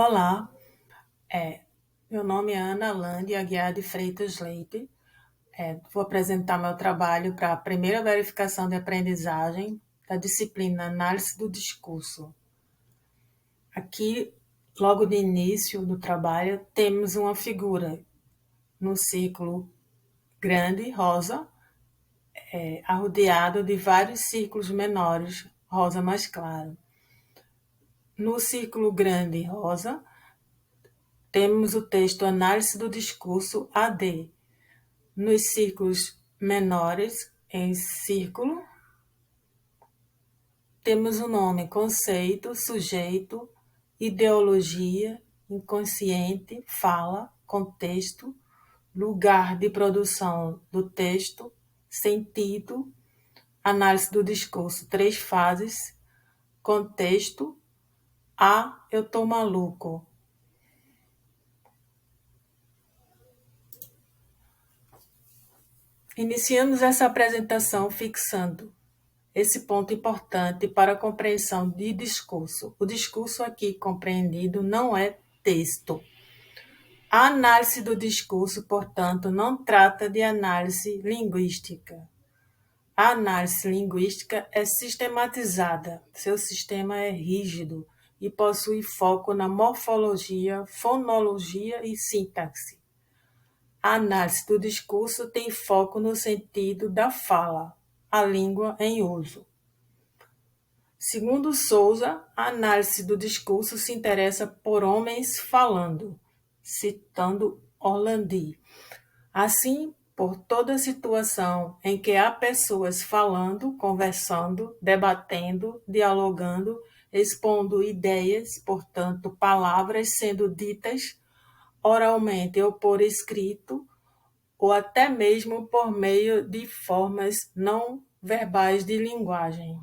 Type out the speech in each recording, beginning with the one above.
Olá, meu nome é Ana Lande Aguiar de Freitas Leite. Vou apresentar meu trabalho para a primeira verificação de aprendizagem da disciplina Análise do Discurso. Aqui, logo de início do trabalho, temos uma figura no círculo grande, rosa, arrodeado de vários círculos menores, rosa mais claro. No círculo grande, rosa, temos o texto Análise do Discurso AD. Nos círculos menores, em círculo, temos o nome conceito, sujeito, ideologia, inconsciente, fala, contexto, lugar de produção do texto, sentido, análise do discurso, 3 fases, contexto, eu tô maluco. Iniciamos essa apresentação fixando esse ponto importante para a compreensão de discurso. O discurso aqui compreendido não é texto. A análise do discurso, portanto, não trata de análise linguística. A análise linguística é sistematizada, seu sistema é rígido e possui foco na morfologia, fonologia e sintaxe. A análise do discurso tem foco no sentido da fala, a língua em uso. Segundo Souza, a análise do discurso se interessa por homens falando, citando Orlandi. Assim, por toda situação em que há pessoas falando, conversando, debatendo, dialogando, expondo ideias, portanto, palavras sendo ditas oralmente ou por escrito, ou até mesmo por meio de formas não verbais de linguagem.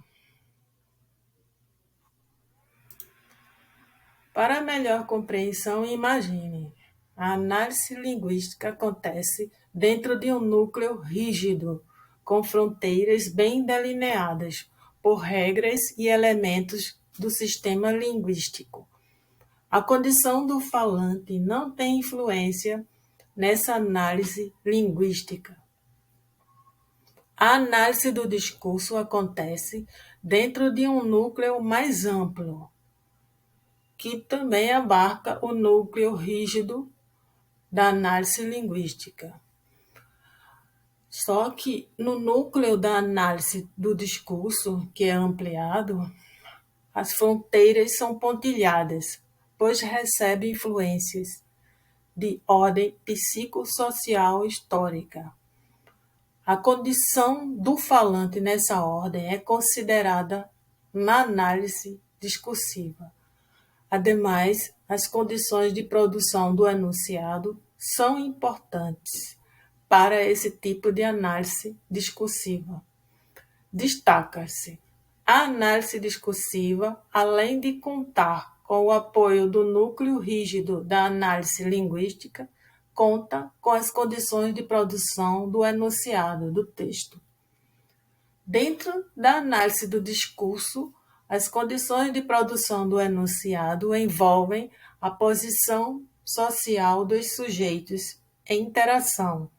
Para melhor compreensão, imagine. A análise linguística acontece dentro de um núcleo rígido, com fronteiras bem delineadas por regras e elementos do sistema linguístico. A condição do falante não tem influência nessa análise linguística. A análise do discurso acontece dentro de um núcleo mais amplo, que também abarca o núcleo rígido da análise linguística. Só que no núcleo da análise do discurso, que é ampliado, as fronteiras são pontilhadas, pois recebe influências de ordem psicossocial histórica. A condição do falante nessa ordem é considerada na análise discursiva. Ademais, as condições de produção do enunciado são importantes para esse tipo de análise discursiva. Destaca-se: a análise discursiva, além de contar com o apoio do núcleo rígido da análise linguística, conta com as condições de produção do enunciado do texto. Dentro da análise do discurso, as condições de produção do enunciado envolvem a posição social dos sujeitos em interação,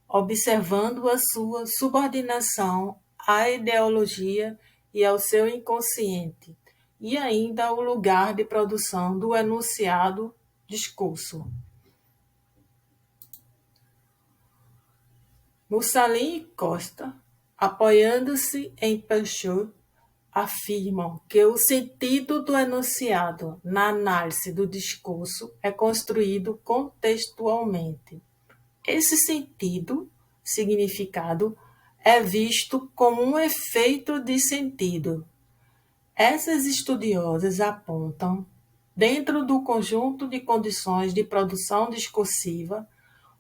observando a sua subordinação à ideologia e ao seu inconsciente, e ainda o lugar de produção do enunciado discurso. Mussolini e Costa, apoiando-se em Peugeot, afirmam que o sentido do enunciado na análise do discurso é construído contextualmente. Esse sentido, significado, é visto como um efeito de sentido. Essas estudiosas apontam, dentro do conjunto de condições de produção discursiva,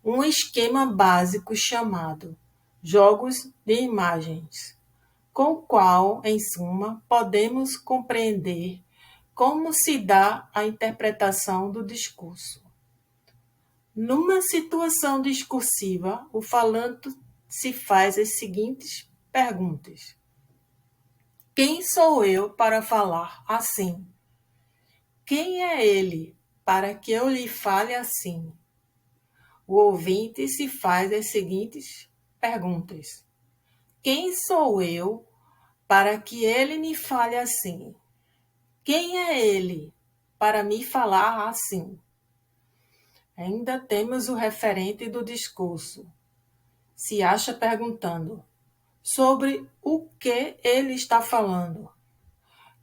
um esquema básico chamado jogos de imagens, com o qual, em suma, podemos compreender como se dá a interpretação do discurso. Numa situação discursiva, o falante se faz as seguintes perguntas: quem sou eu para falar assim? Quem é ele para que eu lhe fale assim? O ouvinte se faz as seguintes perguntas: quem sou eu para que ele me fale assim? Quem é ele para me falar assim? Ainda temos o referente do discurso. Se acha perguntando sobre o que ele está falando.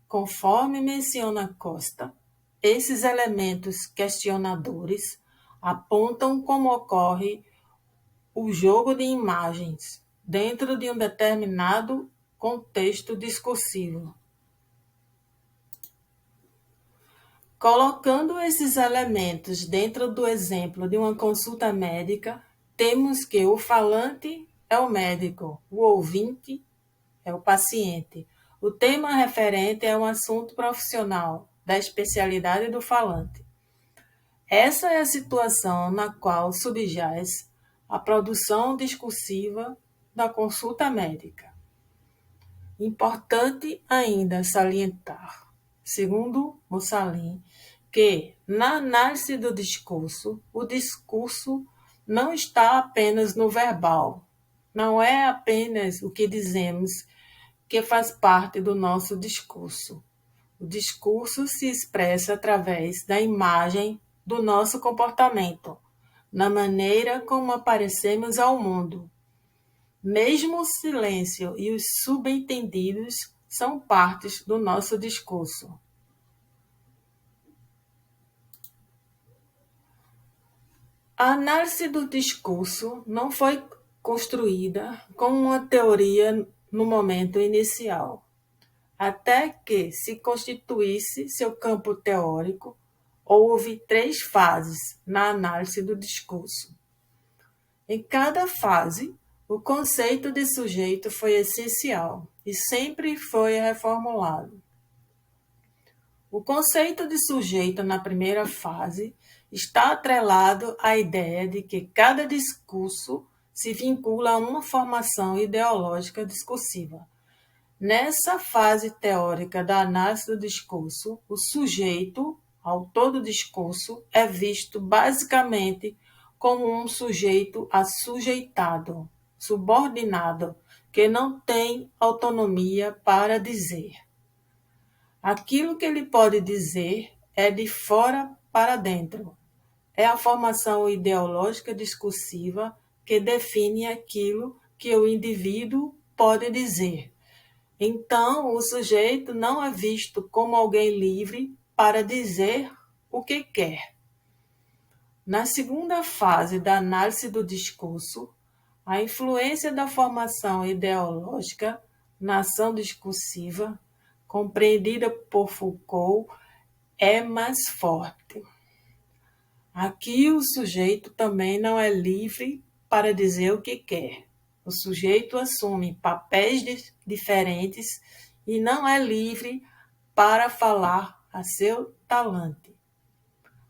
Conforme menciona Costa, esses elementos questionadores apontam como ocorre o jogo de imagens dentro de um determinado contexto discursivo. Colocando esses elementos dentro do exemplo de uma consulta médica, temos que o falante é o médico, o ouvinte é o paciente. O tema referente é um assunto profissional da especialidade do falante. Essa é a situação na qual subjaz a produção discursiva da consulta médica. Importante ainda salientar, segundo Mussalini, que na análise do discurso, o discurso não está apenas no verbal, não é apenas o que dizemos que faz parte do nosso discurso. O discurso se expressa através da imagem do nosso comportamento, na maneira como aparecemos ao mundo. Mesmo o silêncio e os subentendidos são partes do nosso discurso. A análise do discurso não foi construída como uma teoria no momento inicial, até que se constituísse seu campo teórico. Houve 3 fases na análise do discurso. Em cada fase, o conceito de sujeito foi essencial e sempre foi reformulado. O conceito de sujeito na primeira fase está atrelado à ideia de que cada discurso se vincula a uma formação ideológica discursiva. Nessa fase teórica da análise do discurso, o sujeito, autor do discurso, é visto basicamente como um sujeito assujeitado, subordinado, que não tem autonomia para dizer. Aquilo que ele pode dizer é de fora para dentro. É a formação ideológica discursiva que define aquilo que o indivíduo pode dizer. Então, o sujeito não é visto como alguém livre para dizer o que quer. Na segunda fase da análise do discurso, a influência da formação ideológica na ação discursiva, compreendida por Foucault, é mais forte. Aqui o sujeito também não é livre para dizer o que quer. O sujeito assume papéis diferentes e não é livre para falar a seu talante.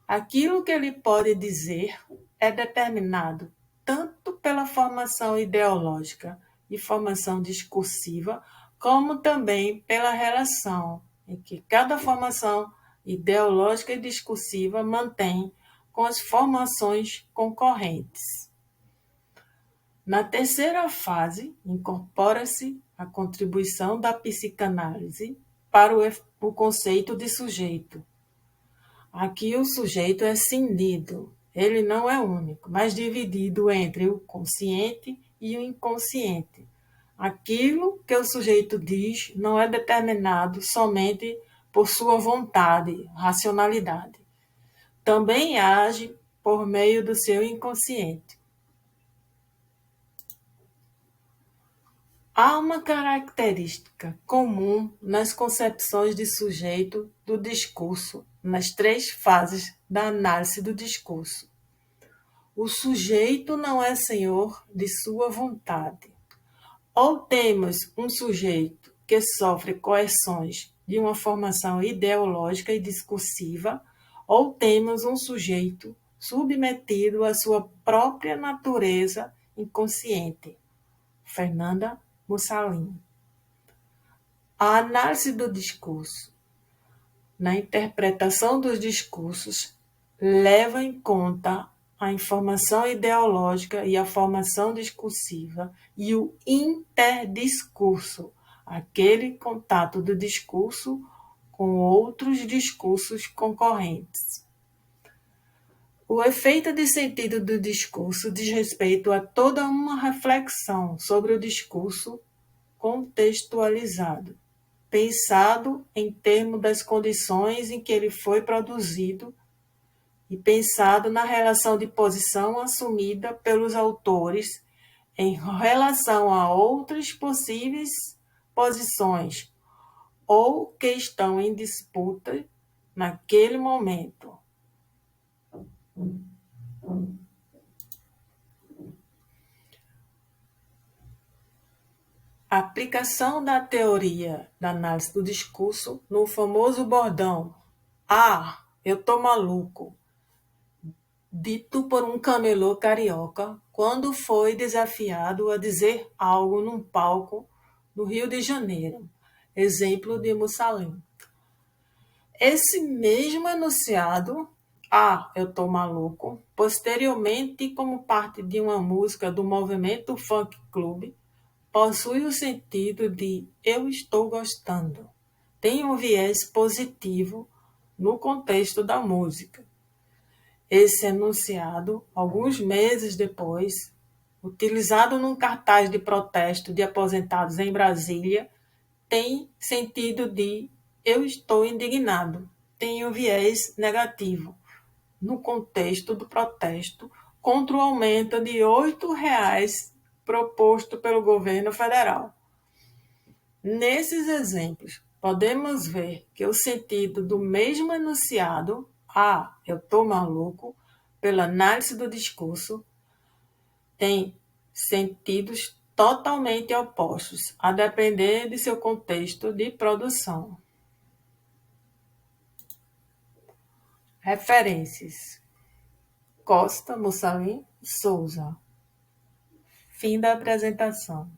Aquilo que ele pode dizer é determinado tanto pela formação ideológica e formação discursiva, como também pela relação em que cada formação ideológica e discursiva mantém com as formações concorrentes. Na terceira fase, incorpora-se a contribuição da psicanálise para o conceito de sujeito. Aqui o sujeito é cindido, ele não é único, mas dividido entre o consciente e o inconsciente. Aquilo que o sujeito diz não é determinado somente por sua vontade, racionalidade. Também age por meio do seu inconsciente. Há uma característica comum nas concepções de sujeito do discurso, nas 3 fases da análise do discurso. O sujeito não é senhor de sua vontade. Ou temos um sujeito que sofre coerções de uma formação ideológica e discursiva, ou temos um sujeito submetido à sua própria natureza inconsciente. Fernanda Mussalini. A análise do discurso. Na interpretação dos discursos, leva em conta a informação ideológica e a formação discursiva e o interdiscurso, aquele contato do discurso com outros discursos concorrentes. O efeito de sentido do discurso diz respeito a toda uma reflexão sobre o discurso contextualizado, pensado em termos das condições em que ele foi produzido e pensado na relação de posição assumida pelos autores em relação a outras possíveis posições ou que estão em disputa naquele momento. A aplicação da teoria da análise do discurso no famoso bordão "Ah, eu tô maluco", dito por um camelô carioca quando foi desafiado a dizer algo num palco no Rio de Janeiro, exemplo de Mussolini. Esse mesmo enunciado, "Ah, eu tô maluco", posteriormente como parte de uma música do movimento Funk Club, possui o sentido de "eu estou gostando". Tem um viés positivo no contexto da música. Esse enunciado, alguns meses depois, utilizado num cartaz de protesto de aposentados em Brasília, tem sentido de "eu estou indignado". Tem um viés negativo no contexto do protesto contra o aumento de R$ 8 proposto pelo governo federal. Nesses exemplos, podemos ver que o sentido do mesmo enunciado, "Ah, eu tô maluco", pela análise do discurso, tem sentidos totalmente opostos, a depender de seu contexto de produção. Referências: Costa, Mussolini, Souza. Fim da apresentação.